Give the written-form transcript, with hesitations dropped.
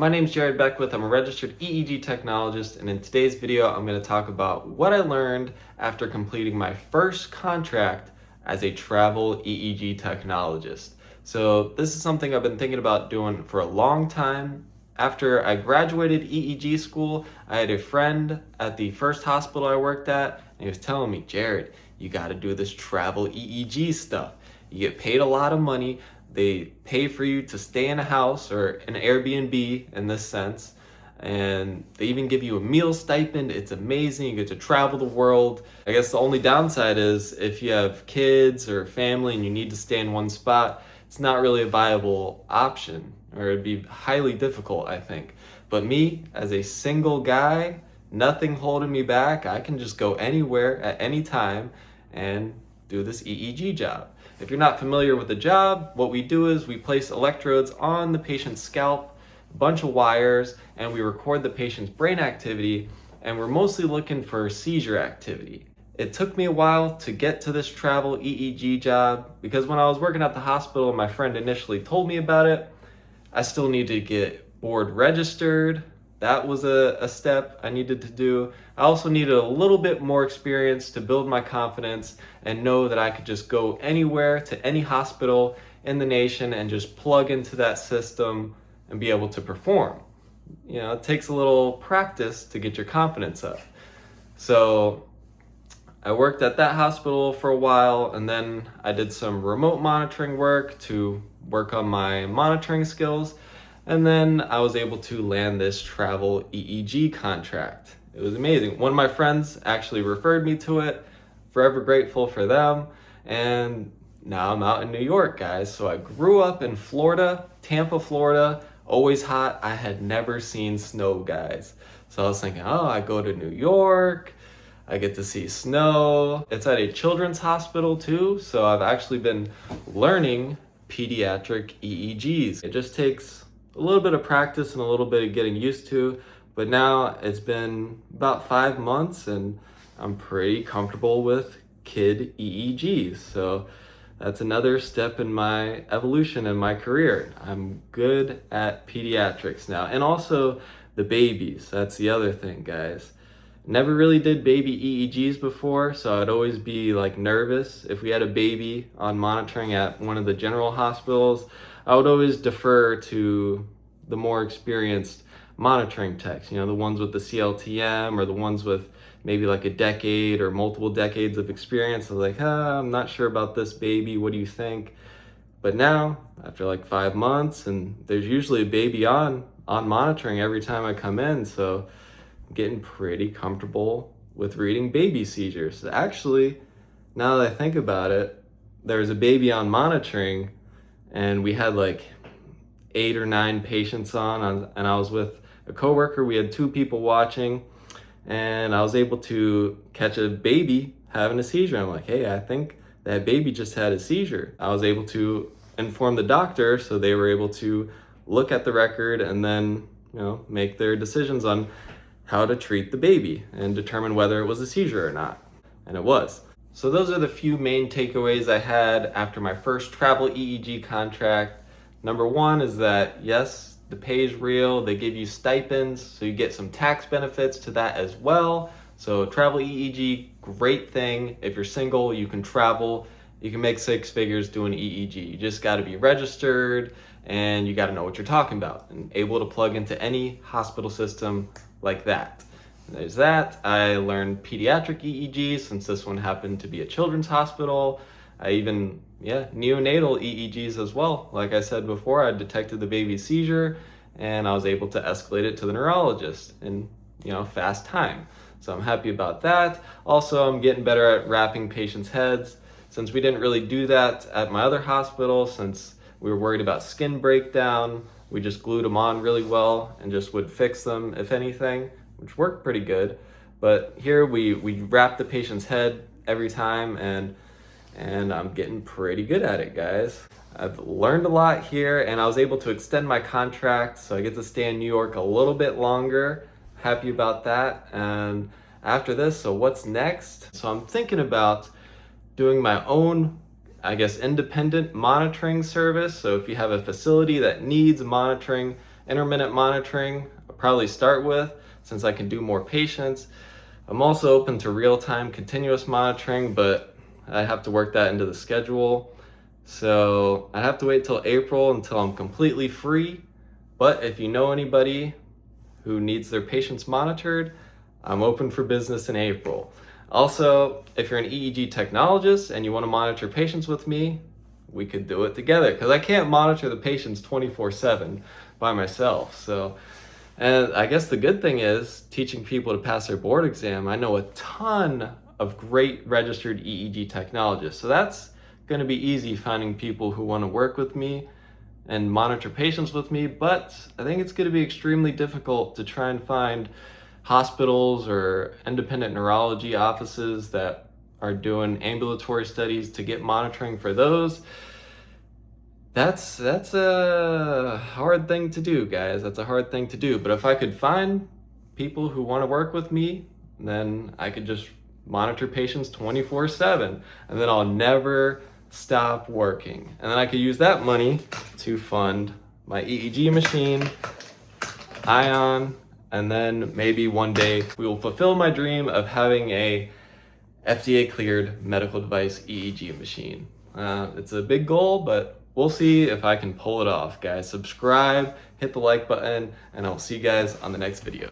My name's Jared Beckwith. I'm a registered EEG technologist, and in today's video, I'm going to talk about what I learned after completing my first contract as a travel EEG technologist. So this is something I've been thinking about doing for a long time. After I graduated EEG school, I had a friend at the first hospital I worked at, and he was telling me, Jared, you got to do this travel EEG stuff. You get paid a lot of money. They pay for you to stay in a house or an Airbnb in this sense. And they even give you a meal stipend. It's amazing. You get to travel the world. I guess the only downside is if you have kids or family and you need to stay in one spot, it's not really a viable option, or it'd be highly difficult, I think. But me, as a single guy, nothing holding me back, I can just go anywhere at any time and do this EEG job. If you're not familiar with the job, what we do is we place electrodes on the patient's scalp, a bunch of wires, and we record the patient's brain activity, and we're mostly looking for seizure activity. It took me a while to get to this travel EEG job because when I was working at the hospital and my friend initially told me about it, I still needed to get board registered. That was a step I needed to do. I also needed a little bit more experience to build my confidence and know that I could just go anywhere to any hospital in the nation and just plug into that system and be able to perform. You know, it takes a little practice to get your confidence up. So I worked at that hospital for a while, and then I did some remote monitoring work to work on my monitoring skills. And then I was able to land this travel EEG contract. It was amazing. One of my friends actually referred me to it. Forever grateful for them. And now I'm out in New York, guys. So I grew up in Florida, Tampa, Florida, always hot. I had never seen snow, guys. So I was thinking, oh, I go to New York, I get to see snow. It's at a children's hospital too. So I've actually been learning pediatric EEGs. It just takes a little bit of practice and a little bit of getting used to, but now it's been about 5 months and I'm pretty comfortable with kid EEGs. So that's another step in my evolution in my career. I'm good at pediatrics now, and also the babies. That's the other thing, guys. Never really did baby EEGs before, so I'd always be like nervous. If we had a baby on monitoring at one of the general hospitals, I would always defer to the more experienced monitoring techs, you know, the ones with the CLTM or the ones with maybe like a decade or multiple decades of experience. I was like, I'm not sure about this baby. What do you think? But now, after like 5 months, and there's usually a baby on monitoring every time I come in, so I'm getting pretty comfortable with reading baby seizures. Actually, now that I think about it, there was a baby on monitoring and we had like 8 or 9 patients on, and I was with a coworker. We had 2 people watching, and I was able to catch a baby having a seizure. I'm like, hey, I think that baby just had a seizure. I was able to inform the doctor, so they were able to look at the record and then, you know, make their decisions on how to treat the baby and determine whether it was a seizure or not. And it was. So those are the few main takeaways I had after my first travel EEG contract. Number 1 is that, yes, the pay is real. They give you stipends, so you get some tax benefits to that as well. So travel EEG, great thing. If you're single, you can travel. You can make 6 figures doing EEG. You just got to be registered and you got to know what you're talking about and able to plug into any hospital system like that. There's that. I learned pediatric EEGs since this one happened to be a children's hospital. I even, neonatal EEGs as well. Like I said before, I detected the baby's seizure and I was able to escalate it to the neurologist in, fast time. So I'm happy about that. Also, I'm getting better at wrapping patients' heads. Since we didn't really do that at my other hospital, since we were worried about skin breakdown, we just glued them on really well and just would fix them, if anything, which worked pretty good. But here we wrap the patient's head every time, and I'm getting pretty good at it, guys. I've learned a lot here, and I was able to extend my contract, so I get to stay in New York a little bit longer. Happy about that. And after this, so what's next? So I'm thinking about doing my own, independent monitoring service. So if you have a facility that needs monitoring intermittent monitoring I'll probably start with, since I can do more patients. I'm also open to real-time continuous monitoring, but I have to work that into the schedule. So I have to wait till April until I'm completely free. But if you know anybody who needs their patients monitored, I'm open for business in April. Also, if you're an EEG technologist and you want to monitor patients with me, we could do it together, because I can't monitor the patients 24/7 by myself. And I guess the good thing is teaching people to pass their board exam. I know a ton of great registered EEG technologists. So that's going to be easy finding people who want to work with me and monitor patients with me. But I think it's going to be extremely difficult to try and find hospitals or independent neurology offices that are doing ambulatory studies to get monitoring for those. That's a hard thing to do, guys. That's a hard thing to do. But if I could find people who want to work with me, then I could just monitor patients 24/7, and then I'll never stop working. And then I could use that money to fund my EEG machine, AiON, and then maybe one day we will fulfill my dream of having a FDA cleared medical device EEG machine. It's a big goal, but we'll see if I can pull it off, guys. Subscribe, hit the like button, and I'll see you guys on the next video.